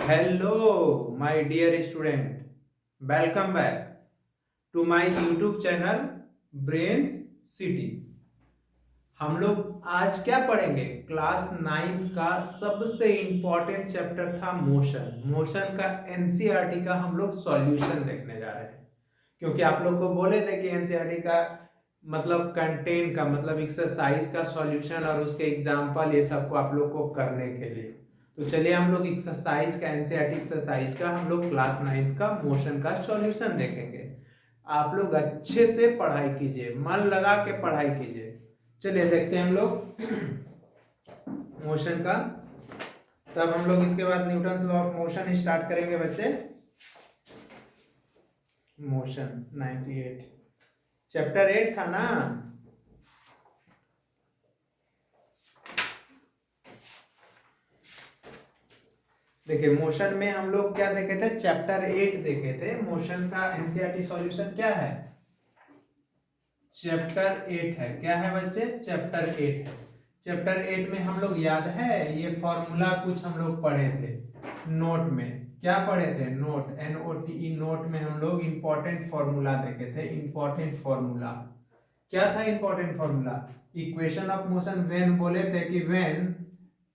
Hello, my dear student. Welcome back to my YouTube channel Brains City. हम लोग आज क्या पढ़ेंगे? क्लास 9 का सबसे इंपॉर्टेंट चैप्टर था मोशन। मोशन का एनसीईआरटी का हम लोग सॉल्यूशन देखने जा रहे हैं, क्योंकि आप लोग को बोले थे कि एनसीईआरटी का मतलब कंटेंट का मतलब एक्सरसाइज का सॉल्यूशन और उसके एग्जाम्पल ये सबको आप लोग को करने के लिए। तो चलिए हम लोग एक्सरसाइज का एनसीईआरटी एक्सरसाइज का हम लोग क्लास 9 का मोशन का सॉल्यूशन देखेंगे। आप लोग अच्छे से पढ़ाई कीजिए, मन लगा के पढ़ाई कीजिए। चलिए देखते हैं हम लोग मोशन का। तब हम लोग इसके बाद Newton's law of motion start करेंगे बच्चे। मोशन 98 चैप्टर 8 था ना। देखिए मोशन में हम लोग क्या देखे थे? चैप्टर 8 देखे थे। मोशन का एनसीईआरटी सॉल्यूशन क्या है? चैप्टर 8 है। क्या है बच्चे? चैप्टर 8 है। चैप्टर 8 में हम लोग याद है ये फॉर्मूला कुछ हम लोग पढ़े थे नोट में। क्या पढ़े थे? नोट, NOTE नोट में हम लोग इंपॉर्टेंट फॉर्मूला देखे थे। इंपॉर्टेंट फॉर्मूला क्या था? Important formula equation of motion when बोले थे कि when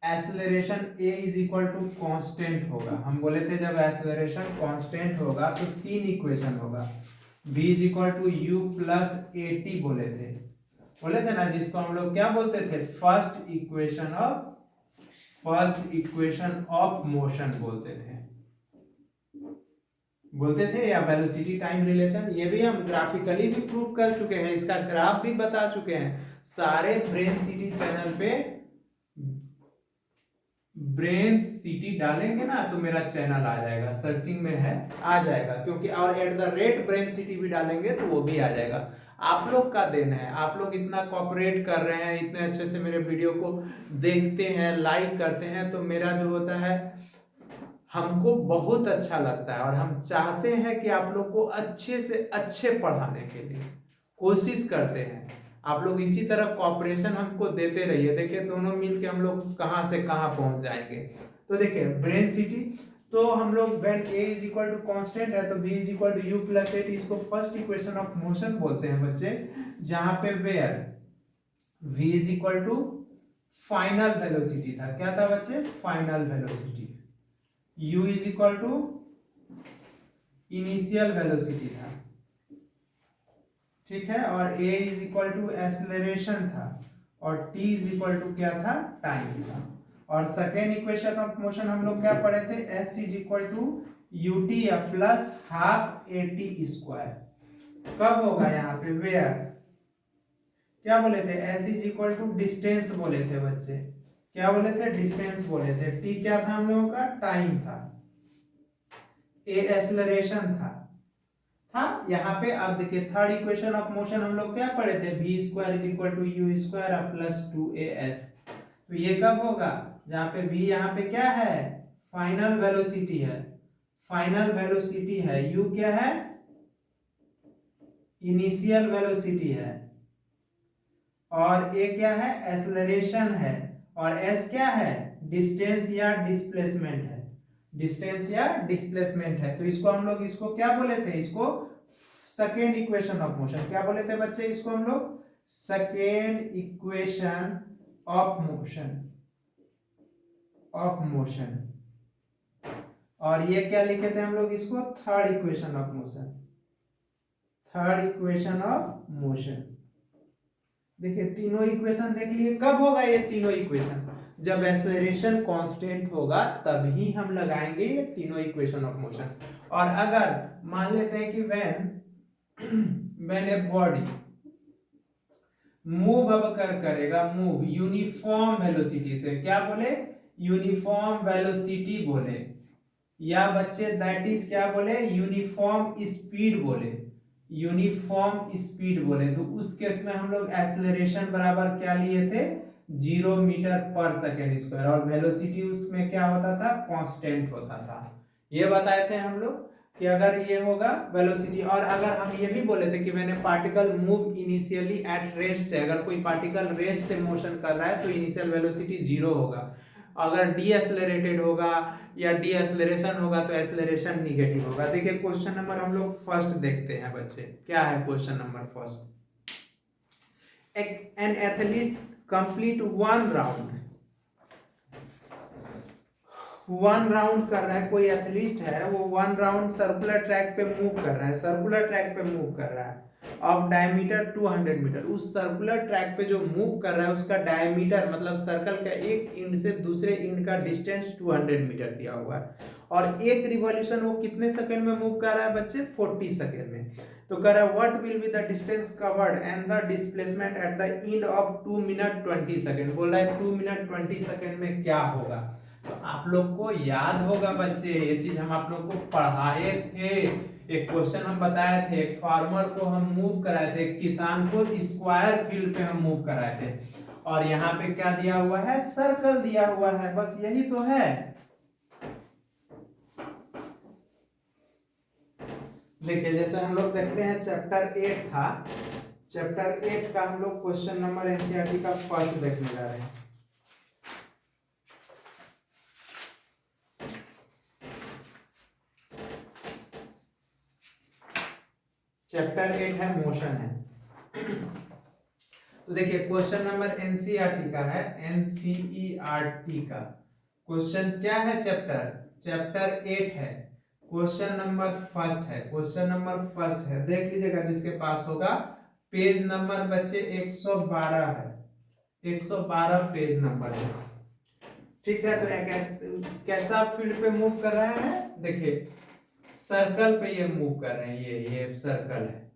acceleration a is equal to constant होगा। हम बोले थे जब एक्सेलरेशन कांस्टेंट होगा तो तीन इक्वेशन होगा। b is equal to u plus at बोले थे ना, जिसको हम लोग क्या बोलते थे? फर्स्ट इक्वेशन ऑफ मोशन बोलते थे या वेलोसिटी टाइम रिलेशन। ये भी हम ग्राफिकली भी प्रूव कर चुके हैं, इसका ग्राफ भी बता चुके हैं। सारे ब्रेन सिटी चैनल पे ब्रेन सिटी डालेंगे ना तो मेरा चैनल आ जाएगा, सर्चिंग में है आ जाएगा, क्योंकि और @ ब्रेन सिटी भी डालेंगे तो वो भी आ जाएगा। आप लोग का देन है, आप लोग इतना कोऑपरेट कर रहे हैं, इतने अच्छे से मेरे वीडियो को देखते हैं, लाइक करते हैं, तो मेरा जो होता है हमको बहुत अच्छा लगता है। और हम चाहते हैं कि आप लोग को अच्छे से अच्छे पढ़ाने के लिए कोशिश करते हैं। आप लोग इसी तरह कॉपरेशन हमको देते रहिए। देखिए दोनों मिलके हम लोग कहां से कहां पहुंच जाएंगे। तो देखिए ब्रेन सिटी तो हम लोग when a is equal to constant है तो b is equal to u plus at, इसको फर्स्ट इक्वेशन ऑफ मोशन बोलते हैं बच्चे, जहां पे where v is equal to final velocity था। क्या था बच्चे? Final velocity. u is equal to initial velocity था, ठीक है। और a is equal to acceleration था और t इज इक्वल टू क्या था? टाइम था। और सेकेंड इक्वेशन ऑफ मोशन हम लोग क्या पढ़े थे? s is equal to ut plus half at square. कब होगा यहाँ पे? वेयर क्या बोले थे? s is equal to distance बोले थे बच्चे। क्या बोले थे? डिस्टेंस बोले थे। t क्या था हम लोगों का? टाइम था। a एक्सेलरेशन था यहाँ पे। अब देखिए थर्ड इक्वेशन ऑफ मोशन हम लोग क्या पढ़े थे? b square is equal to u square plus 2as। तो ये कब होगा? जहाँ पे b यहाँ पे क्या है? फाइनल वेलोसिटी है। फाइनल वेलोसिटी है। u क्या है? इनिशियल वेलोसिटी है। और a क्या है? एक्सेलरेशन है। और s क्या है? डिस्टेंस या डिस्प्लेसमेंट है। डिस्टेंस या डिस्प्लेसमेंट है। तो इसको हम लोग इसको क्या बोले थे? इसको सेकेंड इक्वेशन ऑफ मोशन। क्या बोले थे बच्चे? इसको हम लोग सेकेंड इक्वेशन ऑफ मोशन। और ये क्या लिखे थे हम लोग? इसको third equation of motion. Third equation of motion. देखिए तीनों इक्वेशन देख लिए। कब होगा ये तीनों इक्वेशन? जब एक्सेलरेशन कांस्टेंट होगा तभी हम लगाएंगे ये तीनों इक्वेशन ऑफ मोशन। और अगर मान लेते हैं कि व्हेन ए बॉडी मूव अब करेगा, मूव यूनिफॉर्म वेलोसिटी से। क्या बोले? यूनिफॉर्म वेलोसिटी बोले, या बच्चे दैट इज क्या बोले? यूनिफॉर्म स्पीड बोले। यूनिफॉर्म स्पीड बोले तो उस केस में हम लोग एक्सेलरेशन बराबर क्या लिए थे? 0 मीटर पर सेकेंड स्क्वायर। और वेलोसिटी उसमें क्या होता था? कांस्टेंट होता था। ये बताए थे हम लोग कि अगर ये होगा वेलोसिटी। और अगर हम ये भी बोले थे कि मैंने particle move initially at rest से, अगर कोई पार्टिकल रेस्ट से मोशन कर रहा है तो इनिशियल वेलोसिटी 0 होगा। अगर डी एक्सेलरेटेड होगा या डी एक्सेलरेशन होगा तो एक्सेलरेशन निगेटिव होगा। देखिए क्वेश्चन नंबर हम लोग फर्स्ट देखते हैं बच्चे, क्या है question number first. An athlete complete one round कर रहा है, कोई एथलीट है वो वन राउंड सर्कुलर ट्रैक पे मूव कर रहा है, सर्कुलर ट्रैक पे मूव कर रहा है ऑफ डायमीटर 200 मीटर। उस सर्कुलर ट्रैक पे जो मूव कर रहा है उसका डायमीटर मतलब सर्कल का एक एंड से दूसरे एंड का डिस्टेंस 200 मीटर दिया हुआ है और एक रिवॉल्यूशन वो कितने सेकंड में मूव कर रहा है बच्चे, 40 सेकंड में। तो कह रहा है what will be the distance covered and the displacement at the end of 2 minute 20 second. बोल रहा है 2 मिनट 20 सेकंड में क्या होगा। तो आप लोग को याद होगा बच्चे, ये चीज हम आप लोग को पढ़ाए थे, एक क्वेश्चन हम बताए थे, एक फार्मर को हम मूव कराए थे, एक किसान को स्क्वायर फील्ड पे हम मूव कराए थे और यहाँ पे क्या दिया हुआ है, सर्कल दिया हुआ है, बस यही तो है। देखिए जैसे हम लोग देखते हैं चैप्टर 8 था, चैप्टर 8 का हम लोग क्वेश्चन नंबर एनसीईआरटी का फर्स्ट देखने जा रहे हैं। चैप्टर 8 है मोशन है। तो देखिए क्वेश्चन नंबर एनसीईआरटी का है, एनसीईआरटी का क्वेश्चन क्या है, चैप्टर 8 है, क्वेश्चन नंबर फर्स्ट है, क्वेश्चन नंबर फर्स्ट है, देख लीजिएगा जिसके पास होगा। पेज नंबर बच्चे 112 है, 112 पेज नंबर है। ठीक है, तो कैसा फील्ड पे मूव कर रहा है, देखिए सर्कल पे ये मूव कर रहे हैं, ये सर्कल है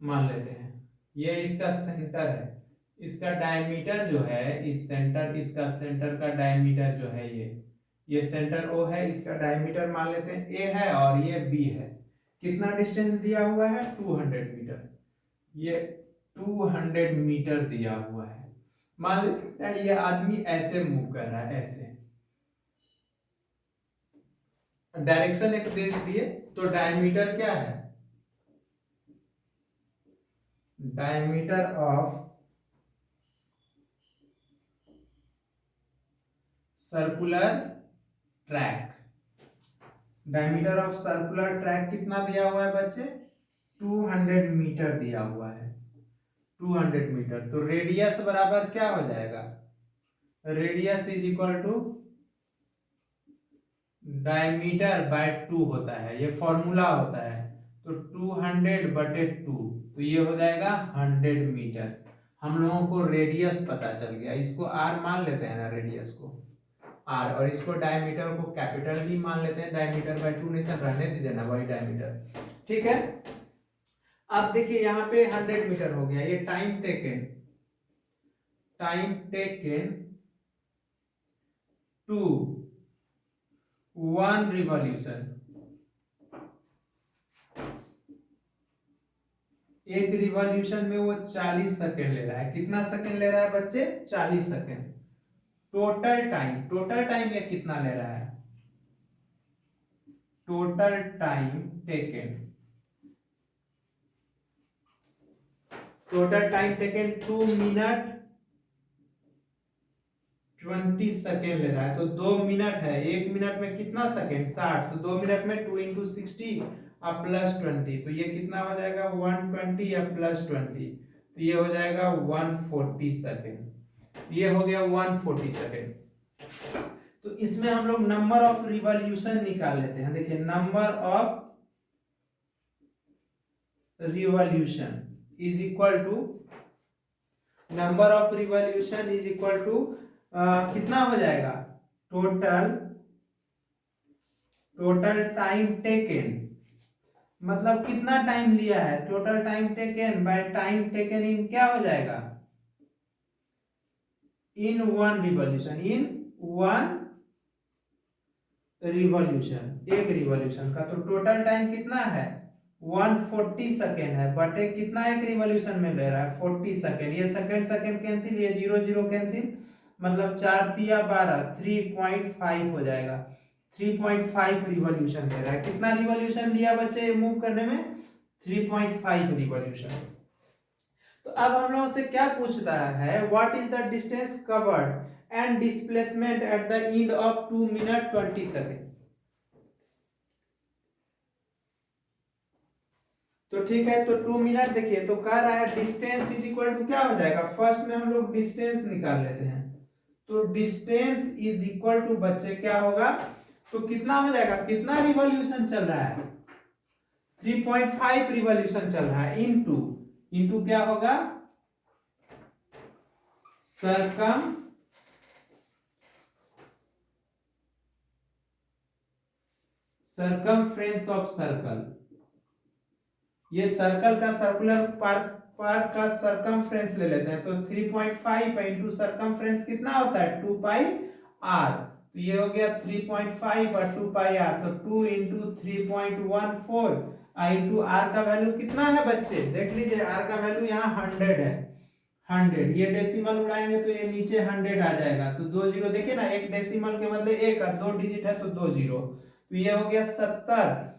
मान लेते हैं, ये इसका सेंटर है, इसका डायमीटर जो है इस सेंटर, इसका सेंटर का डायमीटर जो है ये सेंटर ओ है, इसका डायमीटर मान लेते हैं ए है और ये बी है। कितना डिस्टेंस दिया हुआ है, 200 मीटर, ये 200 मीटर दिया हुआ है। मान लेते हैं ये आदमी ऐसे मूव कर रहा है, ऐसे डायरेक्शन एक दे दिए, तो डायमीटर क्या है, diameter of circular track, diameter of circular track कितना दिया हुआ है बच्चे, 200 मीटर दिया हुआ है, 200 मीटर। तो रेडियस बराबर क्या हो जाएगा, radius is equal to diameter by 2 होता है, ये फॉर्मूला होता है। तो 200/2, तो ये हो जाएगा 100 मीटर। हम लोगों को रेडियस पता चल गया, इसको आर मान लेते हैं ना, रेडियस को आर, और इसको डायमीटर को कैपिटल डी मान लेते हैं, डायमीटर बाय 2 नहीं तो रहने दीजिए ना, वही डायमीटर। ठीक है, अब देखिए यहाँ पे 100 मीटर हो गया, ये टाइम टेकन टू 1 रिवॉल्यूशन, एक रिवॉल्यूशन में वो 40 सेकेंड ले रहा है। कितना सेकेंड ले रहा है बच्चे, 40 सेकेंड। टोटल टाइम ये कितना ले रहा है, total time taken 2 minute 20 second ले रहा है। तो 2 मिनट है, 1 मिनट में कितना सेकेंड, 60, तो 2 मिनट में 2 × 60 और +20, तो ये कितना हो जाएगा 120 या +20, तो ये हो जाएगा 140 सेकेंड, ये हो गया 140 सेकेंड। तो इसमें हम लोग नंबर ऑफ रिवॉल्यूशन निकाल लेते हैं। देखिए number of revolution is equal to, number of revolution is equal to कितना हो जाएगा, टोटल टाइम टेकन, मतलब कितना टाइम लिया है, total time taken by time taken in क्या हो जाएगा, इन 1 रिवॉल्यूशन, इन 1 रिवॉल्यूशन, एक रिवॉल्यूशन का। तो टोटल टाइम कितना है 140 सेकेंड है, बटे कितना एक रिवॉल्यूशन में ले रहा है 40 सेकेंड, ये सेकेंड सेकेंड कैंसिल, ये 0 0 कैंसिल, मतलब 4 तिया 12, 3.5 हो जाएगा, 3.5 रिवॉल्यूशन ले रहा है। कितना रिवॉल्यूशन लिया बच्चे मूव करने में, 3.5 रिवॉल्यूशन। तो अब हम लोगों से क्या पूछता है, what is the distance covered and displacement at the end of 2 minute 20 second. तो ठीक है, तो 2 मिनट देखिए तो कह रहा है डिस्टेंस इज इक्वल टू क्या हो जाएगा, फर्स्ट में हम लोग डिस्टेंस निकाल लेते हैं। तो डिस्टेंस इज इक्वल टू बच्चे क्या होगा, तो कितना हो जाएगा, कितना रिवॉल्यूशन चल रहा है, 3.5 रिवॉल्यूशन चल रहा है, इनटू क्या होगा, सरकमफ्रेंस ऑफ सर्कल। ये सर्कल का सर्कुलर पार्क का सरकमफ्रेंस ले लेते हैं, तो 3.5 इंटू सरकमफ्रेंस कितना होता है, 2 पाई आर। तो ये हो गया 3.5 और 2 पाई आर, तो 2 इंटू 3.14 इंटू आर का वैल्यू कितना है बच्चे, देख लीजिए आर का वैल्यू यहाँ 100 है, 100। ये डेसिमल उड़ाएंगे तो ये नीचे 100 आ जाएगा, तो 2 जीरो देखिए ना, एक डेसिमल के बदले एक, 2 डिजिट है तो 2 जीरो, तो ये हो गया 70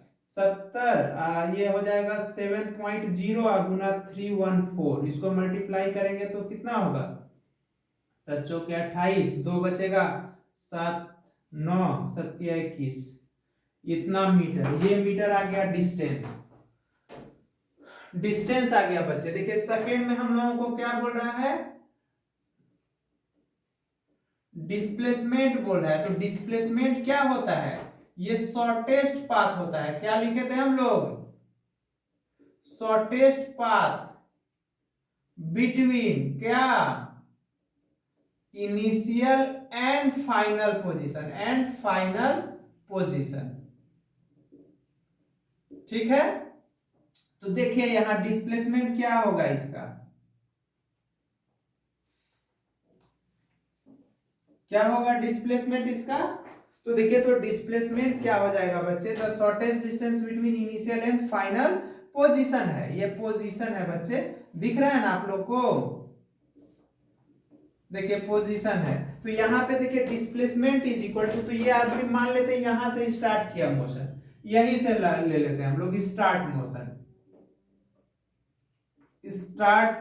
ये हो जाएगा 7.0 गुना 314, इसको मल्टीप्लाई करेंगे तो कितना होगा, 7 के 28, 2 बचेगा 7 9 7 21, इतना मीटर, ये मीटर आ गया डिस्टेंस। डिस्टेंस आ गया बच्चे, देखिए सेकेंड में हम लोगों को क्या बोल रहा है, डिस्प्लेसमेंट बोल रहा है। तो डिस्प्लेसमेंट क्या होता है, ये शॉर्टेस्ट पाथ होता है, क्या लिखे थे हम लोग, शॉर्टेस्ट पाथ बिटवीन क्या, इनिशियल एंड फाइनल पोजीशन, ठीक है। तो देखिए यहां डिस्प्लेसमेंट क्या होगा इसका, क्या होगा डिस्प्लेसमेंट इसका, तो देखिए तो डिस्प्लेसमेंट क्या हो जाएगा बच्चे, the shortest distance between initial and final position है, ये पोजीशन है बच्चे, दिख रहा है ना आप लोग को, देखिए पोजीशन है। तो यहाँ पे देखिए डिस्प्लेसमेंट इज इक्वल टू, तो ये आदमी मान लेते हैं यहां से स्टार्ट किया मोशन, यहीं से ले लेते हैं हम लोग start motion, start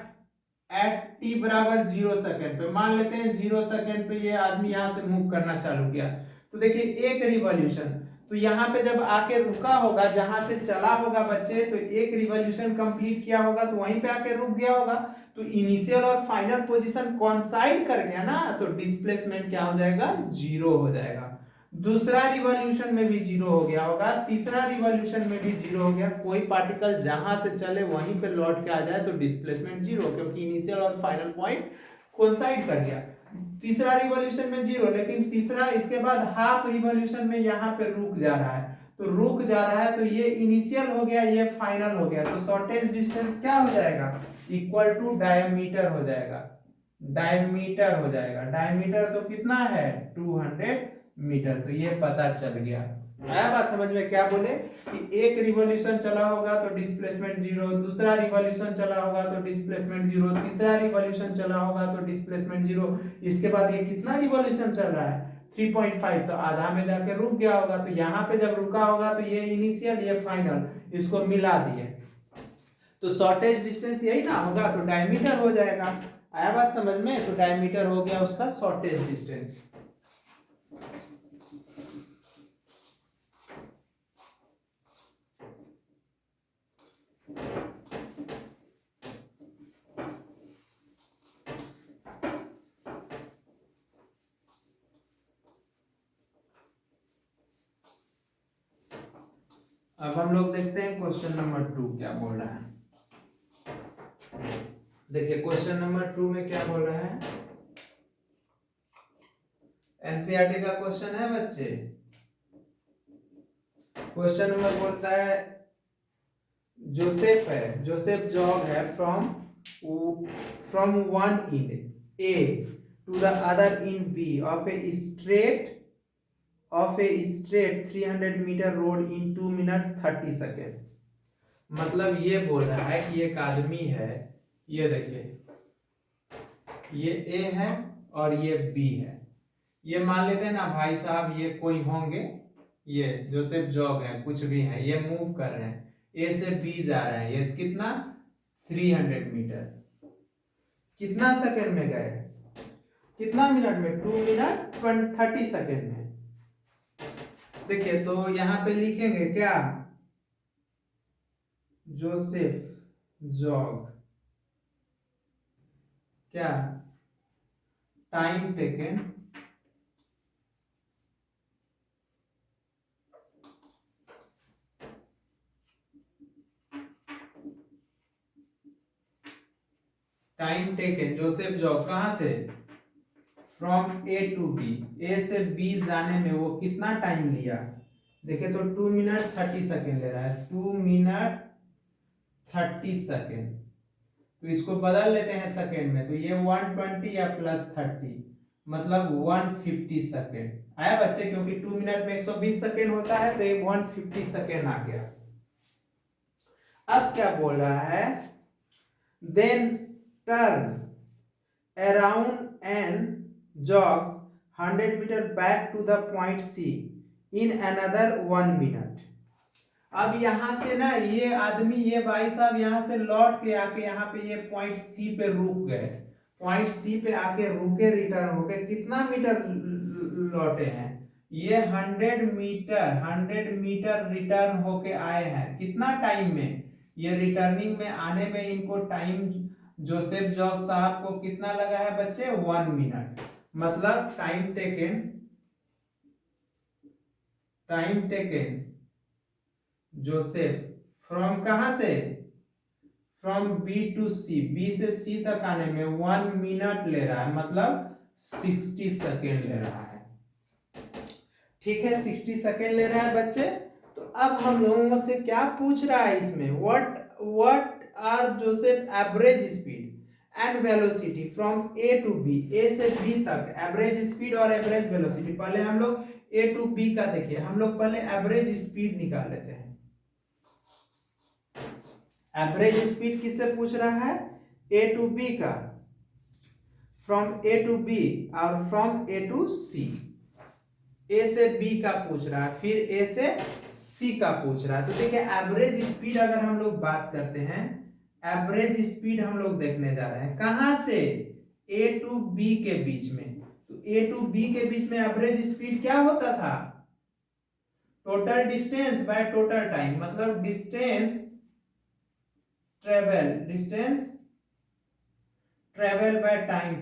at t बराबर 0 सेकेंड पे, मान लेते हैं 0 सेकेंड पे ये आदमी यहां से मूव करना चालू किया, तो देखिए एक रिवॉल्यूशन, तो यहाँ पे जब आके रुका होगा, जहां से चला होगा बच्चे, तो एक रिवॉल्यूशन कंप्लीट किया होगा तो वहीं पे आके रुक गया होगा, तो इनिशियल और फाइनल पोजीशन कोइंसाइड कर गया ना, तो डिस्प्लेसमेंट क्या हो जाएगा, 0 हो जाएगा। दूसरा रिवॉल्यूशन में भी 0 हो गया होगा, तीसरा रिवॉल्यूशन में भी 0 हो गया, कोई पार्टिकल जहां से चले वहीं पे लौट के आ जाए तो डिस्प्लेसमेंट 0, क्योंकि इनिशियल और फाइनल पॉइंट कोइंसाइड कर गया। तीसरा रिवॉल्यूशन में 0, लेकिन तीसरा इसके बाद हाफ रिवॉल्यूशन में यहाँ पे रुक जा रहा है, तो रुक जा रहा है, तो ये इनिशियल हो गया, ये फाइनल हो गया, तो शॉर्टेस्ट डिस्टेंस क्या हो जाएगा, इक्वल टू डायमीटर हो जाएगा, डायमीटर हो जाएगा, डायमीटर तो कितना है 200 मीटर, तो ये पता चल गया। आया बात समझ में, क्या बोले कि एक रिवॉल्यूशन चला होगा तो डिस्प्लेसमेंट 0, दूसरा रिवॉल्यूशन चला होगा तो डिस्प्लेसमेंट 0, तीसरा रिवॉल्यूशन चला होगा तो डिस्प्लेसमेंट 0, इसके बाद ये कितना रिवॉल्यूशन चल रहा है 3.5, तो आधा में जाके रुक गया होगा, तो यहाँ पे जब रुका होगा तो ये इनिशियल ये फाइनल, इसको मिला दिए, तो शॉर्टेस्ट डिस्टेंस यही ना होगा, तो डायमीटर हो जाएगा। आया बात समझ में, तो डायमीटर हो गया उसका शॉर्टेस्ट डिस्टेंस। अब हम लोग देखते हैं क्वेश्चन नंबर 2 क्या बोल रहा है। देखिए क्वेश्चन नंबर 2 में क्या बोल रहा है, एनसीईआरटी का क्वेश्चन है बच्चे। क्वेश्चन नंबर बोलता है जोसेफ जॉग है from one end A to the other end B of a straight 300 metre road in 2 minute 30 second. मतलब ये बोल रहा है कि एक आदमी है, ये देखिए ये ए है और ये बी है, ये मान लेते हैं ना भाई साहब, ये कोई होंगे, ये जोसेफ जॉग है, कुछ भी है, ये मूव कर रहे हैं, ए से बी जा रहे हैं, ये कितना 300 मीटर, कितना सेकंड में गए, कितना मिनट में? 2 मिनट 30 सेकेंड में। देखिए तो यहाँ पे लिखेंगे क्या, जोसेफ जॉग क्या टाइम टेकन जोसेफ जॉग कहां से? From A to B, A से बी जाने में वो कितना टाइम लिया? देखिए तो 2 मिनट 30 सेकेंड ले रहा है, 2 मिनट 30 सेकेंड। तो इसको बदल लेते हैं सेकेंड में, तो ये 120 या प्लस 30 मतलब 150 सेकेंड आया बच्चे, क्योंकि 2 मिनट में 120 सेकेंड होता है तो ये 150 सेकेंड आ गया। अब क्या बोल रहा है, then turn around and jogs 100 meter back to the point C in another 1 minute। अब यहां से ना ये आदमी, ये भाई साहब यहाँ से लौट के आके यहाँ पे ये पॉइंट सी पे रुक गए, पॉइंट सी पे आके रुके, रिटर्न होके कितना मीटर लौटे हैं? ये 100 मीटर रिटर्न होके आए हैं। कितना टाइम में? ये रिटर्निंग में आने में इनको टाइम जोसेफ जॉग साहब को कितना लगा है बच्चे? 1 मिनट। मतलब टाइम टेकन जोसेफ फ्रॉम कहां से? From B to C, B से सी तक आने में 1 मिनट ले रहा है, मतलब 60 सेकेंड ले रहा है। ठीक है, 60 सेकेंड ले रहा है बच्चे। तो अब हम लोगों से क्या पूछ रहा है इसमें, what are Joseph's average speed and velocity from A to B, A से बी तक एवरेज स्पीड और एवरेज वेलोसिटी। पहले हम लोग ए टू बी का देखिए, हम लोग पहले एवरेज स्पीड निकाल लेते हैं। एवरेज स्पीड किससे पूछ रहा है? ए टू बी का, फ्रॉम ए टू बी और फ्रॉम ए टू सी। ए से बी का पूछ रहा है, फिर ए से सी का पूछ रहा है। तो देखिए एवरेज स्पीड अगर हम लोग बात करते हैं, एवरेज स्पीड हम लोग देखने जा रहे हैं कहां से? ए टू बी के बीच में। तो ए टू बी के बीच में एवरेज स्पीड क्या होता था? Total distance by total time, मतलब distance travel by time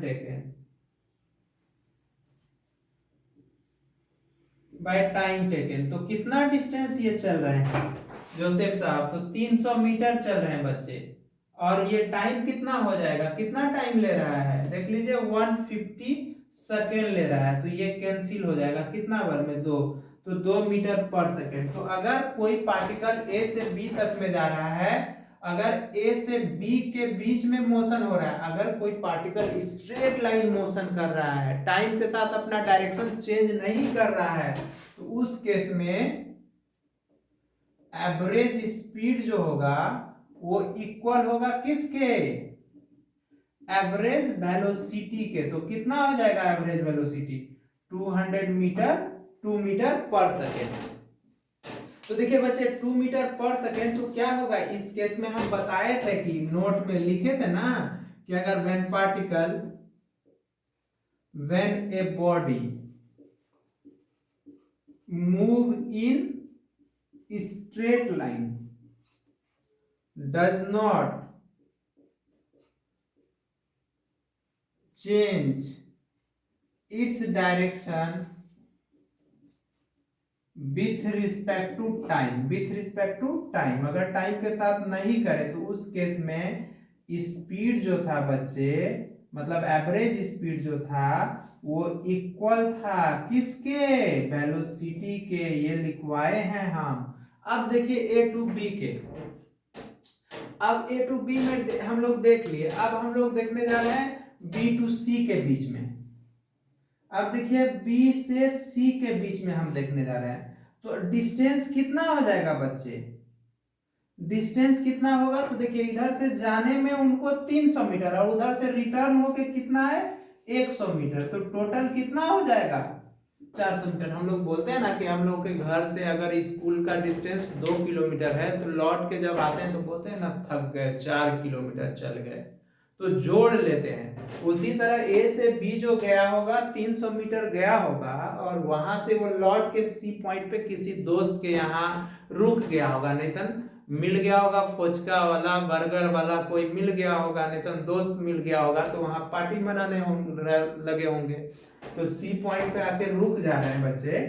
taken, तो कितना डिस्टेंस ये चल रहे हैं जोसेफ साहब? तो 300 मीटर चल रहे हैं बच्चे। और ये टाइम कितना हो जाएगा? कितना टाइम ले रहा है देख लीजिए, 150 सेकेंड ले रहा है। तो ये कैंसिल हो जाएगा, कितना बार में? 2, तो 2 मीटर पर सेकेंड। तो अगर कोई पार्टिकल ए से बी तक में जा रहा है, अगर ए से बी के बीच में मोशन हो रहा है, अगर कोई पार्टिकल स्ट्रेट लाइन मोशन कर रहा है, टाइम के साथ अपना डायरेक्शन चेंज नहीं कर रहा है, तो उस केस में एवरेज स्पीड जो होगा वो इक्वल होगा किसके? एवरेज वेलोसिटी के। तो कितना हो जाएगा एवरेज वेलोसिटी? 2 मीटर पर सेकेंड। तो देखिए बच्चे 2 मीटर पर सेकेंड, तो क्या होगा इस केस में? हम बताए थे कि नोट में लिखे थे ना कि अगर when a body move in straight line does not change its direction with respect to time, अगर टाइम के साथ नहीं करे तो उस केस में स्पीड जो था बच्चे, मतलब एवरेज स्पीड जो था वो इक्वल था किसके? वेलोसिटी के। ये लिखवाए हैं हम। अब देखिए ए टू बी के, अब ए टू बी में हम लोग देख लिए, अब हम लोग देखने जा रहे हैं बी टू सी के बीच में। अब देखिए बी से सी के बीच में हम देखने जा रहे हैं, तो डिस्टेंस कितना हो जाएगा बच्चे? डिस्टेंस कितना होगा? तो देखिए इधर से जाने में उनको 300 मीटर और उधर से रिटर्न होके कितना है? 100 मीटर। तो टोटल कितना हो जाएगा? 400 मीटर। हम लोग बोलते हैं ना कि हम लोग के घर से अगर स्कूल का डिस्टेंस 2 किलोमीटर है, तो लौट के जब आते हैं तो बोलते हैं ना थक गए, 4 किलोमीटर चल गए। तो जोड़ लेते हैं। उसी तरह ए से बी जो गया होगा 300 मीटर गया होगा और वहां से वो लौट के सी पॉइंट पे किसी दोस्त के यहाँ रुक गया होगा, नहीं तो मिल गया होगा, फोचका वाला बर्गर वाला कोई मिल गया होगा, नहीं तो दोस्त मिल गया होगा, तो वहां पार्टी मनाने लगे होंगे। तो सी पॉइंट पे आके रुक जा रहे हैं बच्चे,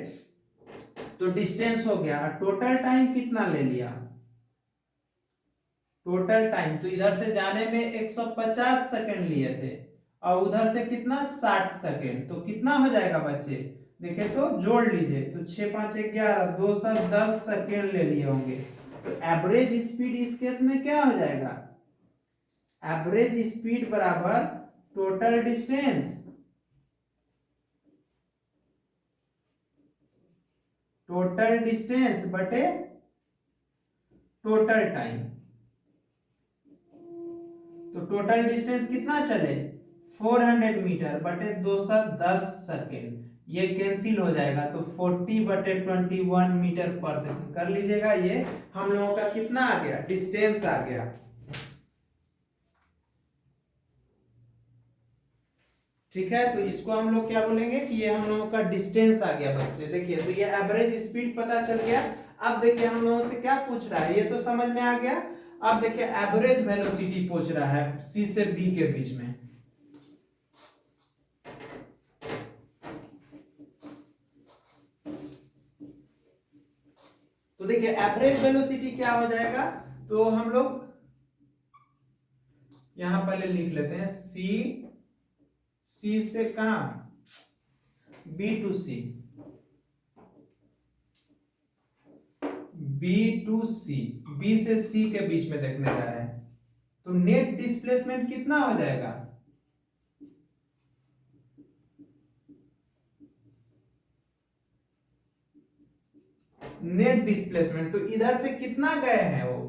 तो डिस्टेंस हो गया। टोटल टाइम कितना ले लिया? टोटल टाइम तो इधर से जाने में 150 सेकंड लिए थे और उधर से कितना 60 सेकंड, तो कितना हो जाएगा बच्चे? देखिए तो जोड़ लीजिए, तो 6 5 11 210 सेकंड ले लिए होंगे। तो एवरेज स्पीड इस केस में क्या हो जाएगा? एवरेज स्पीड बराबर टोटल डिस्टेंस, टोटल डिस्टेंस बटे टोटल टाइम। तो टोटल डिस्टेंस कितना चले? 400 मीटर बटे 210 सेकेंड, ये कैंसिल हो जाएगा, तो 40 बटे 21 मीटर पर सेकेंड कर लीजिएगा। ये हम लोगों का कितना आ गया? डिस्टेंस आ गया। ठीक है, तो इसको हम लोग क्या बोलेंगे कि ये हम लोगों का डिस्टेंस आ गया बच्चे। देखिए तो ये एवरेज स्पीड पता चल गया। अब देखिए हम लोगों से क्या पूछ रहा है, ये तो समझ में आ गया। अब देखिए एवरेज वेलोसिटी पूछ रहा है सी से बी के बीच में। तो देखिए एवरेज वेलोसिटी क्या हो जाएगा, तो हम लोग यहां पहले लिख लेते हैं सी से कहां? B to C, B to C, B से सी के बीच में देखने जा रहे हैं। तो नेट डिस्प्लेसमेंट कितना हो जाएगा? नेट डिस्प्लेसमेंट, तो इधर से कितना गए हैं वो?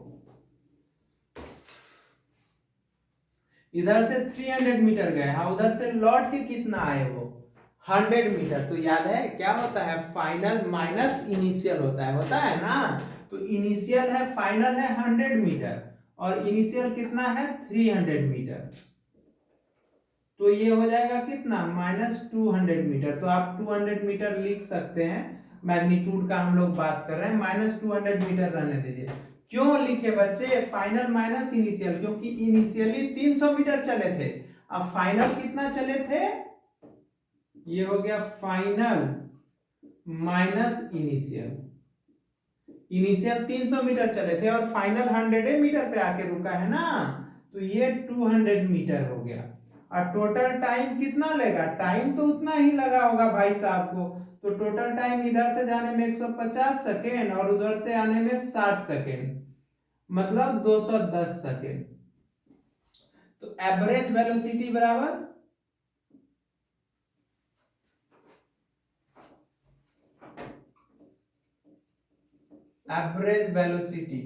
इधर से 300 मीटर गए हैं, उधर से लौट के कितना आए वो? 100 मीटर। तो याद है क्या होता है? फाइनल माइनस इनिशियल होता है ना। तो इनिशियल है, फाइनल है 100 मीटर और इनिशियल कितना है? 300 मीटर। तो ये हो जाएगा कितना? -200 मीटर। तो आप 200 मीटर लिख सकते हैं, मैग्नीट्यूड का हम लोग बात कर रहे हैं, -200 मीटर रहने दीजिए। क्यों लिखे बच्चे फाइनल माइनस इनिशियल? क्योंकि इनिशियली 300 मीटर चले थे, अब फाइनल कितना चले थे? ये हो गया final minus initial. Initial 300 metre चले थे और फाइनल 100 मीटर पे आके रुका है ना, तो ये 200 मीटर हो गया। और टोटल टाइम कितना लेगा? टाइम तो उतना ही लगा होगा भाई साहब को। तो टोटल टाइम इधर से जाने में 150 सेकेंड और उधर से आने में 60 सेकेंड, मतलब 210 सेकेंड। तो एवरेज वेलोसिटी बराबर एवरेज वेलोसिटी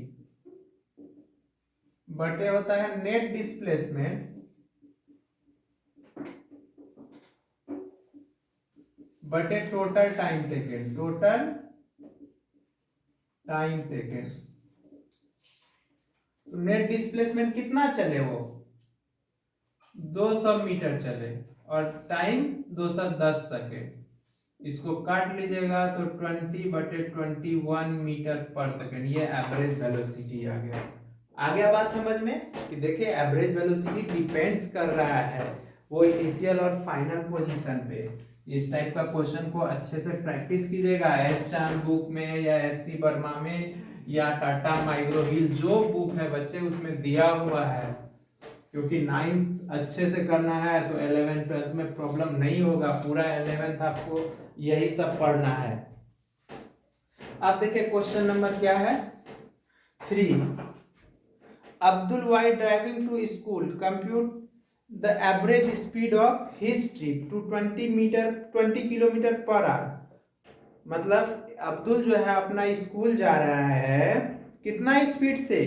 बटे होता है नेट डिस्प्लेसमेंट बटे total time taken, total time taken. तो नेट डिस्प्लेसमेंट कितना चले वो? 200 मीटर चले और टाइम 210 सेकेंड। इसको काट लीजिएगा तो 20 बटे 21 मीटर पर सेकेंड, ये एवरेज वेलोसिटी आ गया। आ गया बात समझ में कि देखिए एवरेज वेलोसिटी डिपेंड्स कर रहा है वो इनिशियल और फाइनल पोजीशन पे। इस टाइप का क्वेश्चन को अच्छे से प्रैक्टिस कीजिएगा, एस चांद बुक में या एससी वर्मा में या टाटा माइक्रो हिल जो बुक है बच्चे उसमें दिया हुआ है। क्योंकि 9th अच्छे से करना है तो 11th 12th में प्रॉब्लम नहीं होगा, पूरा 11th आपको यही सब पढ़ना है। अब देखिए क्वेश्चन नंबर क्या है? 3। Abdul while driving to school compute the average speed of his trip to 20 kilometre per hour. मतलब अब्दुल जो है अपना स्कूल जा रहा है कितना स्पीड से?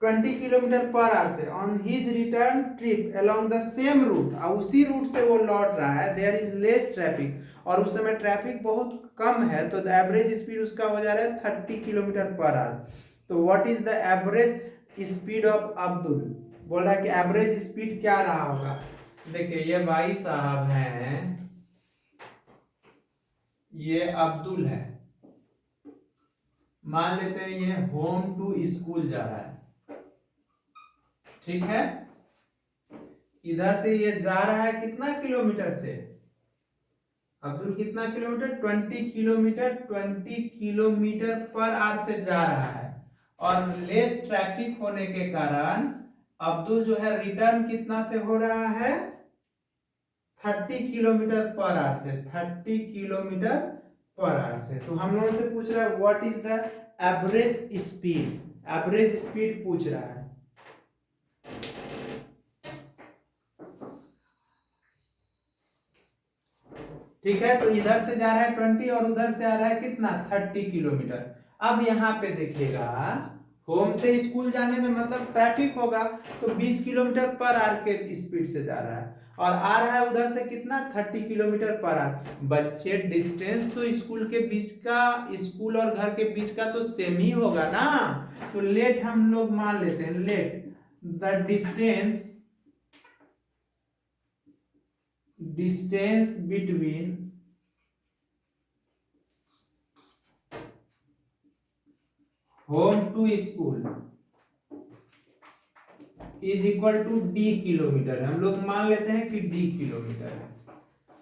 20 किलोमीटर पर आवर से। On his return trip along the same route, और उसी रूट से वो लौट रहा है, देयर इज लेस ट्रैफिक, और उस समय ट्रैफिक बहुत कम है, तो द एवरेज स्पीड उसका हो जा रहा है 30 किलोमीटर पर आवर। तो what is the average speed of Abdul? बोल रहा है कि एवरेज स्पीड क्या रहा होगा। देखिए ये भाई साहब हैं, ये अब्दुल है, मान लेते हैं ये होम टू स्कूल जा रहा है, ठीक है। इधर से ये जा रहा है कितना किलोमीटर से, अब्दुल कितना किलोमीटर, 20 किलोमीटर, 20 किलोमीटर पर आवर से जा रहा है। और लेस ट्रैफिक होने के कारण अब्दुल जो है रिटर्न कितना से हो रहा है, 30 किलोमीटर पर आवर से, 30 किलोमीटर पर आवर से। तो हम लोगों से पूछ रहा है what is the average speed, average speed पूछ रहा है। ठीक है, तो इधर से जा रहा है 20 और उधर से आ रहा है कितना, 30 किलोमीटर। अब यहाँ पे देखिएगा, होम से स्कूल जाने में मतलब ट्रैफिक होगा, तो 20 किलोमीटर पर आवर के स्पीड से जा रहा है, और आ रहा है उधर से कितना, 30 किलोमीटर पर आवर। बच्चे डिस्टेंस तो स्कूल के बीच का, स्कूल और घर के बीच का तो सेम ही होगा ना। तो लेट हम लोग मान लेते हैं, let the distance between home to school is equal to D kilometre. हम लोग मान लेते हैं कि डी किलोमीटर है,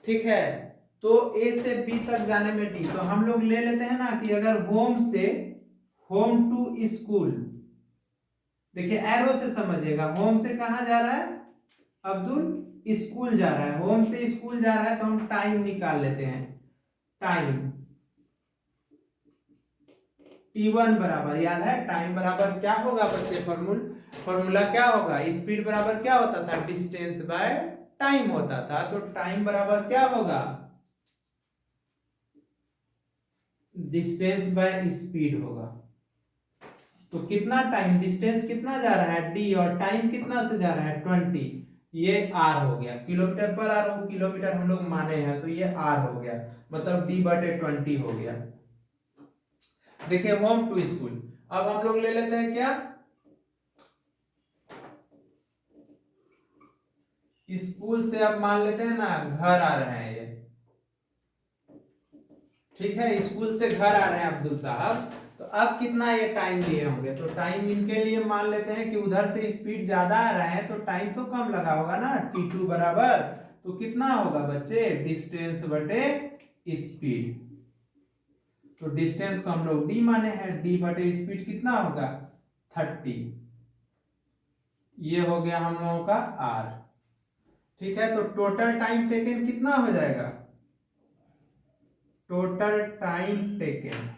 ठीक है। तो ए से बी तक जाने में डी, तो हम लोग ले लेते हैं ना कि अगर होम से, होम टू स्कूल, देखिए एरो से समझिएगा, होम से कहां जा रहा है अब्दुल, स्कूल जा रहा है, होम से स्कूल जा रहा है, तो हम टाइम निकाल लेते हैं। टाइम T1 बराबर, याद है टाइम बराबर क्या होगा बच्चे, फॉर्मूला क्या होगा, स्पीड बराबर क्या होता था, डिस्टेंस बाय टाइम होता था। तो टाइम बराबर क्या होगा, डिस्टेंस बाय स्पीड होगा। तो कितना टाइम, डिस्टेंस कितना जा रहा है d, और टाइम कितना से जा रहा है 20, ये r हो गया, किलोमीटर पर आर, वो किलोमीटर हम लोग माने हैं, तो ये r हो गया, मतलब d/20 हो गया। देखिए होम टू स्कूल, अब हम लोग ले लेते हैं क्या, स्कूल से अब मान लेते हैं ना घर आ रहे हैं ये, ठीक है, स्कूल से घर आ रहे हैं अब्दुल साहब। तो अब कितना ये टाइम लिए होंगे, तो टाइम इनके लिए मान लेते हैं कि उधर से स्पीड ज्यादा आ रहा है, तो टाइम तो कम लगा होगा ना, T2 बराबर, तो कितना होगा बच्चे, डिस्टेंस बटे स्पीड। तो डिस्टेंस को हम लोग d माने हैं, d बटे स्पीड कितना होगा 30, ये हो गया हम लोगों का r, ठीक है। तो टोटल टाइम टेकन कितना हो जाएगा, total time taken,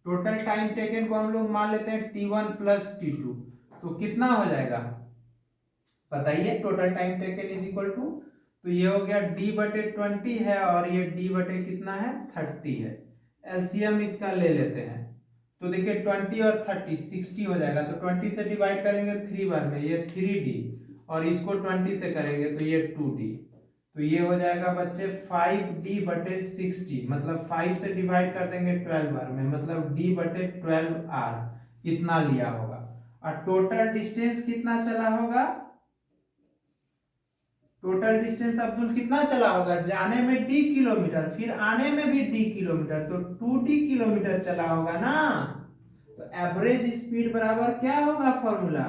total time taken को हम लोग मान लेते हैं T1 प्लस T2, तो कितना हो जाएगा बताइए, total time taken is equal to, तो ये हो गया d/20 है, और ये d बटे कितना है 30 है। एलसीएम इसका ले लेते हैं, तो देखिए 20 और 30 60 हो जाएगा, तो 20 से डिवाइड करेंगे 3 बार में, ये 3d, और इसको 20 से करेंगे तो ये 2d, तो ये हो जाएगा बच्चे 5d/60, मतलब 5 से डिवाइड कर देंगे 12 बार में, मतलब d/12r इतना लिया होगा। और टोटल डिस्टेंस कितना चला होगा, टोटल डिस्टेंस अब्दुल कितना चला होगा, जाने में d किलोमीटर, फिर आने में भी d किलोमीटर, तो 2d किलोमीटर चला होगा ना। तो एवरेज स्पीड बराबर क्या होगा formula,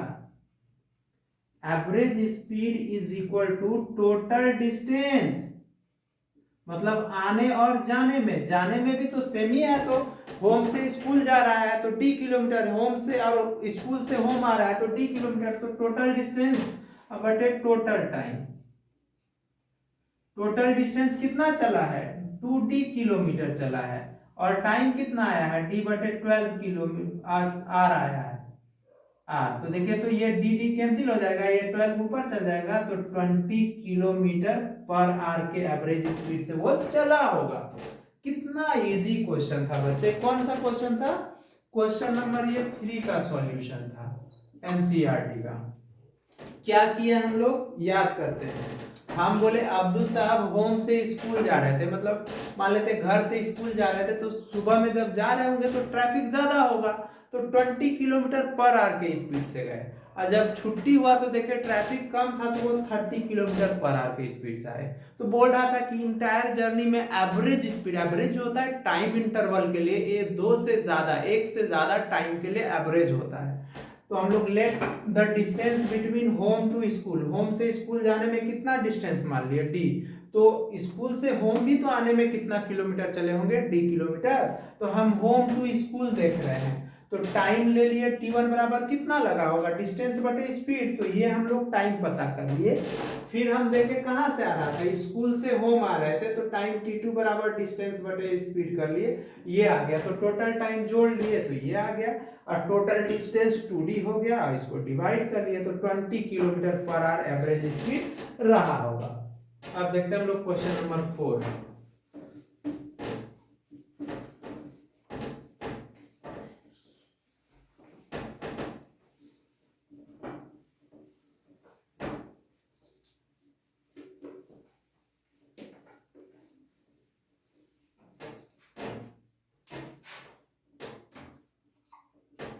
average speed is equal to total distance, मतलब आने और जाने में, जाने में भी तो सेम ही है, तो होम से स्कूल जा रहा है तो d किलोमीटर, होम से और स्कूल से होम आ रहा है तो d किलोमीटर, तो टोटल डिस्टेंस बटे टोटल टाइम, टोटल डिस्टेंस कितना चला है 2d किलोमीटर चला है, और टाइम कितना आया है d/12 किलोमीटर आर आया है आर। तो देखिए तो ये dd कैंसिल हो जाएगा, ये 12 ऊपर चल जाएगा, तो 20 किलोमीटर पर आर के एवरेज स्पीड से वो चला होगा। कितना इजी क्वेश्चन था बच्चे, कौन सा क्वेश्चन था, क्वेश्चन नंबर ये 3 का सॉल्यूशन था एनसीईआरटी का। क्या किया हम लोग याद करते हैं, हम बोले अब्दुल साहब होम से स्कूल जा रहे थे, मतलब मान लेते घर से स्कूल जा रहे थे, तो सुबह में जब जा रहे होंगे तो ट्रैफिक ज्यादा होगा, तो 20 किलोमीटर पर आवर के स्पीड से गए। और जब छुट्टी हुआ तो देखे ट्रैफिक कम था तो वो 30 किलोमीटर पर आवर के स्पीड से आए। तो बोल रहा था कि इंटायर जर्नी में एवरेज स्पीड, एवरेज जो होता है टाइम इंटरवल के लिए, ये एक से ज्यादा टाइम के लिए एवरेज होता है। तो हम लोग let the distance between home to school, home से स्कूल जाने में कितना डिस्टेंस मान लिया डी, तो स्कूल से होम भी तो आने में कितना किलोमीटर चले होंगे, डी किलोमीटर। तो हम होम टू स्कूल देख रहे हैं, तो टाइम ले लिए t1 बराबर कितना लगा होगा, डिस्टेंस बटे स्पीड, तो ये हम लोग टाइम पता कर लिए। फिर हम देखे कहां से आ रहा था, स्कूल से होम आ रहे थे, तो टाइम t2 बराबर डिस्टेंस बटे स्पीड कर लिए, ये आ गया। तो टोटल टाइम जोड़ लिए तो ये आ गया, और टोटल डिस्टेंस 2d हो गया, और इसको डिवाइड कर लिए तो 20 kilometre per hour average speed रहा होगा। अब देखते हैं हम लोग क्वेश्चन नंबर 4।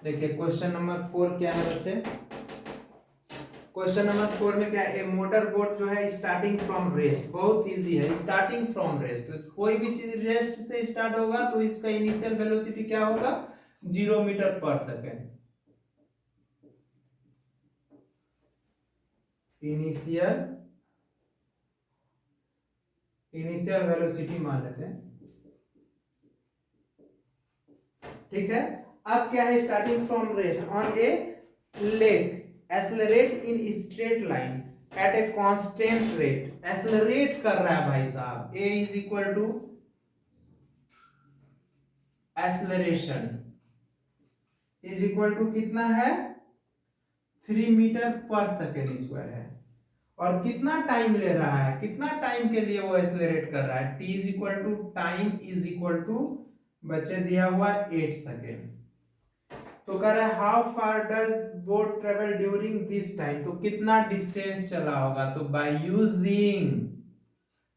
देखिए क्वेश्चन नंबर 4 क्या है बच्चे, क्वेश्चन नंबर 4 में क्या है, ए मोटर बोट जो है स्टार्टिंग फ्रॉम रेस्ट, बहुत इजी है, स्टार्टिंग फ्रॉम रेस्ट, तो कोई भी चीज रेस्ट से स्टार्ट होगा तो इसका इनिशियल वेलोसिटी क्या होगा, 0 मीटर पर सेकेंड। इनिशियल वेलोसिटी मान लेते हैं, ठीक है। अब क्या है, starting from rest on a lake accelerate in straight line at a constant rate, accelerate कर रहा है भाई साहब, a is equal to acceleration is equal to कितना है, 3 मीटर पर सेकेंड स्क्वायर है, और कितना टाइम ले रहा है, कितना टाइम के लिए वो एक्सेलरेट कर रहा है, t is equal to time is equal to बच्चे दिया हुआ 8 सेकेंड। तो कह रहा है how far does boat travel during this time, तो कितना डिस्टेंस चला होगा, तो by using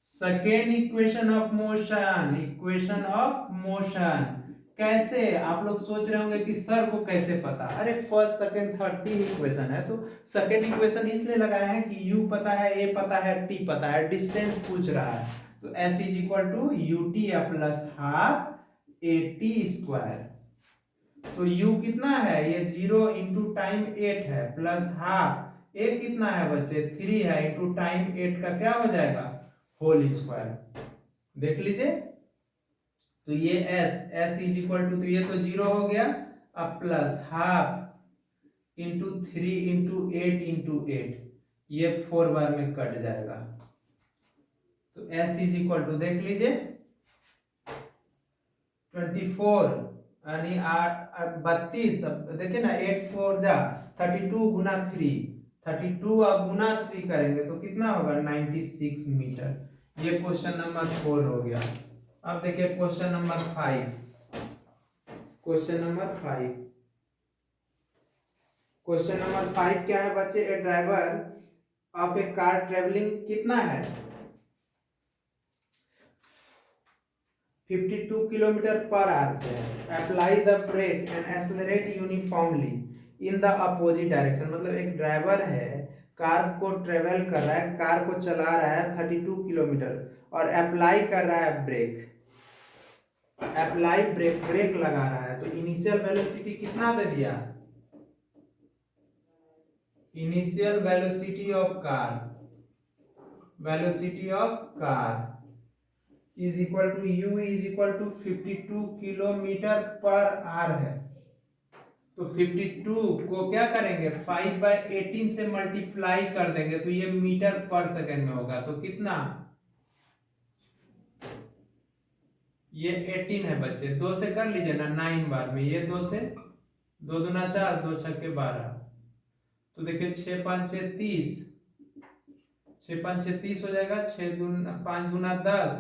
second equation of motion, equation of motion. कैसे, आप लोग सोच रहे होंगे कि सर को कैसे पता, अरे फर्स्ट सेकंड थर्ड 3 इक्वेशन है, तो सेकंड इक्वेशन इसलिए लगाया है कि u पता है, a पता है, t पता है, डिस्टेंस पूछ रहा है, तो s is equal to ut plus half at square. तो u कितना है, ये 0 इंटू टाइम 8 है, प्लस हाफ a कितना है बच्चे 3 है, इंटू टाइम 8 का क्या हो जाएगा, होल स्क्वायर। देख लीजिए, तो ये s इज इक्वल टू, तो ये तो 0 हो गया, अब प्लस हाफ इंटू 3 इंटू 8, ये 4 बार में कट जाएगा, तो s इज इक्वल टू देख लीजिए 24 यानी 32, देखिए ना 8 4 जा 32 गुना 3, 32 अब गुना 3 करेंगे तो कितना होगा 96 मीटर। ये क्वेश्चन नंबर 4 हो गया। अब देखिए question number 5, question number 5, question number 5 क्या है बच्चे, a driver of a car travelling कितना है 52 किलोमीटर पर आवर से, apply the brake and accelerate uniformly in the opposite direction, मतलब एक ड्राइवर है कार को ट्रेवल कर रहा है, कार को चला रहा है 32 किलोमीटर और अप्लाई कर रहा है ब्रेक, अप्लाई ब्रेक, ब्रेक लगा रहा है, तो इनिशियल वेलोसिटी कितना दे दिया, initial velocity of car, velocity of car is equal to u is equal to 52 kilometre पर आवर है, तो 52 को क्या करेंगे 5/18 से मल्टीप्लाई कर देंगे तो ये मीटर पर सेकंड में होगा, तो कितना, ये 18 है बच्चे, 2 से कर लीजिए ना 9 बार में, ये 2 से 2 दूना 4, 2 छक्के 12, तो देखिए 6 5 6 30, 6 5 6 30 हो जाएगा, 6 दूना 5 दूना 10,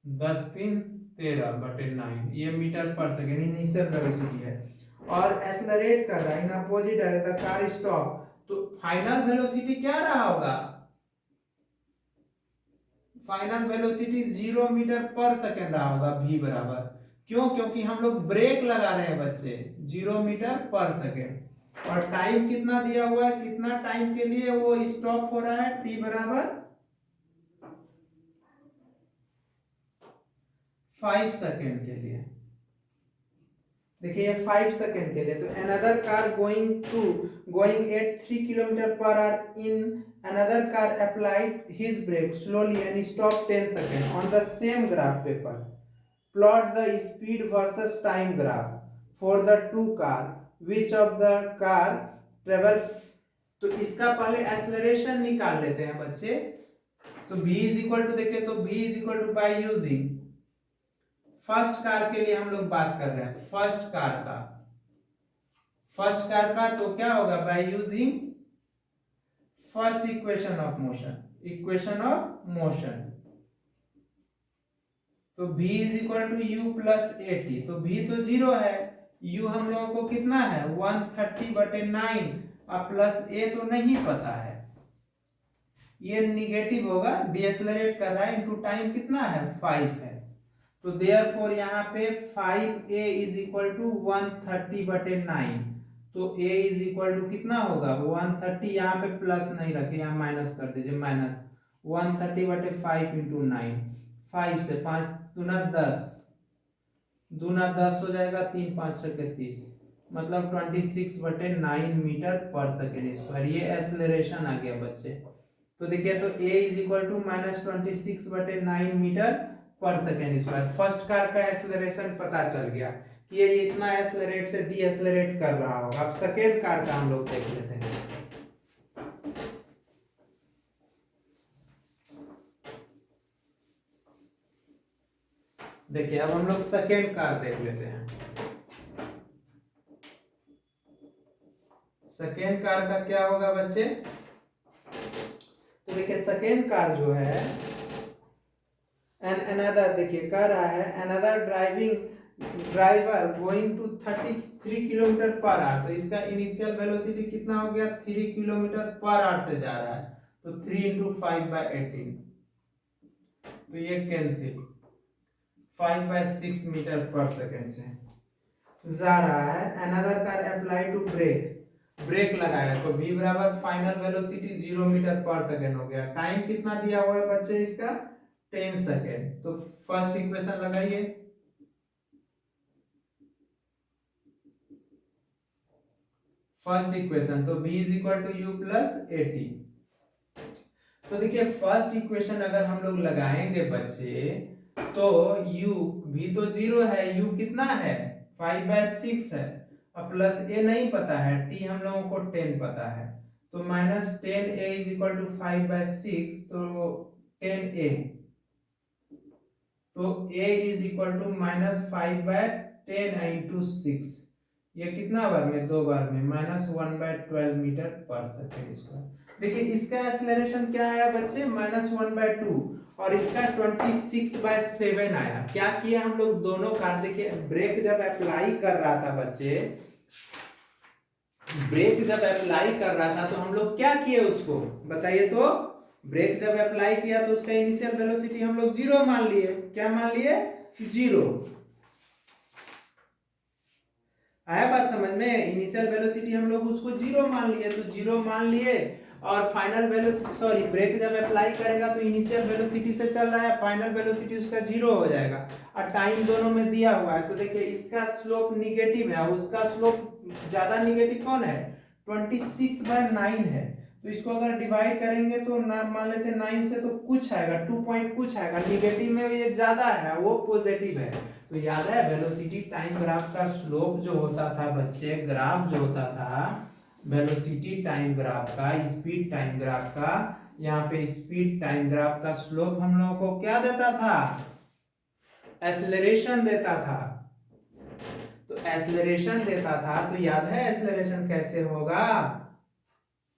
10 3 13/9, ये मीटर पर सेकेंड इनिशियल वेलोसिटी है, और एक्सेलरेट कर रहा है in opposite direction, the car stop, तो फाइनल वेलोसिटी क्या रहा होगा, फाइनल वेलोसिटी 0 मीटर पर सेकेंड रहा होगा v बराबर, क्यों? क्योंकि हम लोग ब्रेक लगा रहे हैं बच्चे 0 मीटर पर सेकेंड। और टाइम कितना दिया हुआ है, कितना टाइम के लिए वो स्टॉप हो रहा है, t बराबर 5 सेकेंड के लिए। देखिए 5 सेकेंड के लिए। तो another car going at 3 kilometre पर hour in another car applied his brake slowly and stop 10 second on the same graph paper. Plot the speed versus time graph for the two car which of the car travel. तो इसका पहले acceleration निकाल लेते हैं बच्चे। तो v is equal to, देखिए तो v is equal to by using first car के लिए हम लोग बात कर रहे हैं, फर्स्ट कार का तो क्या होगा, by using first equation of motion. तो v is equal to u plus A T. तो v तो 0 है, u हम लोगों को कितना है 130/9, और प्लस a तो नहीं पता है, ये निगेटिव होगा, डिएक्सेलरेट कर रहा है, इनटू टाइम कितना है 5 है। तो देयरफॉर यहाँ पे 5a इज इक्वल टू 130/9। तो a इज इक्वल टू कितना होगा 130, यहाँ पे प्लस नहीं रखे, यहाँ माइनस कर दीजिए, माइनस 130/5 इंटू 9। 5 से 5 दूना 10, दूना 10 हो जाएगा, 3 5 के 30, मतलब 26/9 मीटर पर सेकेंड स्क्वायर। ये एक्सेलरेशन आ गया बच्चे। तो देखिए तो a is equal to -26/9 metre पर सेकेंड स्क्वायर। फर्स्ट कार का एक्सेलरेशन पता चल गया कि ये इतना एक्सेलरेट से डीएक्सेलरेट कर रहा होगा। अब सेकेंड कार का हम लोग देख लेते हैं। देखिए अब हम लोग सेकेंड कार देख लेते हैं। सेकेंड कार का क्या होगा बच्चे? तो देखिए सेकेंड कार जो है अनदर, देखिए कह रहा है another driver going to 33 kilometre पर आवर। तो इसका इनिशियल वेलोसिटी कितना हो गया 3 किलोमीटर पर आवर से जा रहा है। तो 3 इंटू 5/18, तो ये कैंसिल, 5/6 मीटर पर सेकेंड से जा रहा है। Another car apply to brake लगाया, तो v बराबर फाइनल वेलोसिटी 0 मीटर पर सेकेंड हो गया। टाइम कितना दिया हुआ है बच्चे इसका 10 सेकेंड। तो फर्स्ट इक्वेशन लगाइए, फर्स्ट इक्वेशन, तो v is equal to u plus A T. तो देखिए फर्स्ट इक्वेशन अगर हम लोग लगाएंगे बच्चे, तो u v तो 0 है, u कितना है 5/6 है, और प्लस a नहीं पता है, t हम लोगों को 10 पता है। तो -10a इज इक्वल टू 5/6, तो 10a। तो a is equal to -5/10 into 6, ये कितना बार में, 2 बार में, -1/12 मीटर पर सेकेंड स्क्वायर। देखिए इसका एक्सेलरेशन क्या आया बच्चे -1/2, और इसका 26/7 आया। क्या किया हम लोग दोनों का, देखिए ब्रेक जब अप्लाई कर रहा था बच्चे, ब्रेक जब अप्लाई कर रहा था तो हम लोग क्या किए उसको बताइए। तो ब्रेक जब अप्लाई किया तो उसका इनिशियल वेलोसिटी हम लोग 0 मान लिए। क्या मान लिए 0। आया बात समझ में? इनिशियल वेलोसिटी हम लोग उसको 0 मान लिए, तो 0 मान लिए, और फाइनल वेलोसिटी, सॉरी ब्रेक जब अप्लाई करेगा तो इनिशियल वेलोसिटी से चल रहा है, फाइनल वेलोसिटी उसका 0 हो जाएगा, और टाइम दोनों में दिया हुआ है। तो देखिए इसका स्लोप निगेटिव है, उसका स्लोप ज्यादा निगेटिव कौन है 26/9 है। तो इसको अगर डिवाइड करेंगे तो ना मान लेते 9 से तो कुछ आएगा 2 पॉइंट कुछ आएगा, निगेटिव में ये ज्यादा है, वो पॉजिटिव है। तो याद है वेलोसिटी टाइम ग्राफ का स्लोप जो होता था बच्चे, ग्राफ जो होता था वेलोसिटी टाइम ग्राफ का, स्पीड टाइम ग्राफ का, यहाँ पे स्पीड टाइम ग्राफ का स्लोप हम लोगों को क्या देता था, एक्सेलरेशन देता था। तो एक्सेलरेशन देता था, तो याद है एक्सेलरेशन कैसे होगा,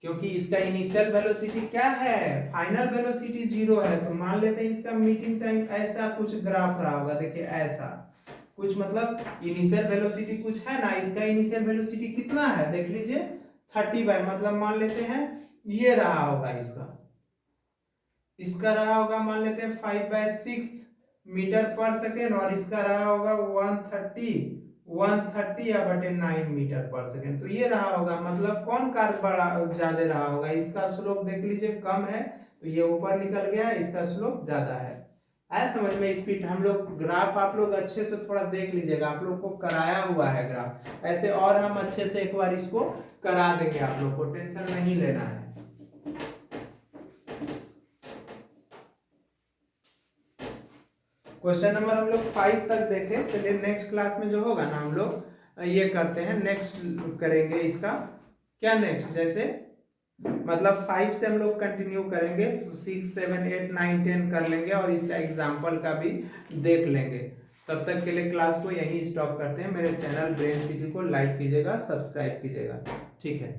क्योंकि इसका इनिशियल वेलोसिटी क्या है, फाइनल वेलोसिटी 0 है। तो मान लेते हैं इसका मीटिंग टाइम ऐसा कुछ ग्राफ रहा होगा, देखिए ऐसा कुछ, मतलब इनिशियल वेलोसिटी कुछ है ना, इसका इनिशियल वेलोसिटी कितना है देख लीजिए 30 बाय, मतलब मान लेते हैं ये रहा होगा, इसका रहा होगा मान लेते हैं 5/6 मीटर पर सेकेंड और इसका रहा होगा 130 या बटे 9 मीटर पर सेकेंड। तो ये रहा होगा, मतलब कौन कार बड़ा ज्यादा रहा होगा, इसका स्लोप देख लीजिए कम है तो ये ऊपर निकल गया, इसका स्लोप ज्यादा है। आया समझ में? स्पीड हम लोग ग्राफ आप लोग अच्छे से थोड़ा देख लीजिएगा, आप लोग को कराया हुआ है ग्राफ ऐसे, और हम अच्छे से एक बार इसको करा देंगे, आप लोग को टेंशन नहीं लेना है। क्वेश्चन नंबर हम लोग 5 तक देखें। चलिए नेक्स्ट क्लास में जो होगा ना हम लोग ये करते हैं, नेक्स्ट करेंगे इसका क्या नेक्स्ट, जैसे मतलब 5 से हम लोग कंटिन्यू करेंगे, 6 7 8 9 10 कर लेंगे और इसका एग्जाम्पल का भी देख लेंगे। तब तक के लिए क्लास को यहीं स्टॉप करते हैं। मेरे चैनल ब्रेन सिटी को लाइक कीजिएगा, सब्सक्राइब कीजिएगा, ठीक है।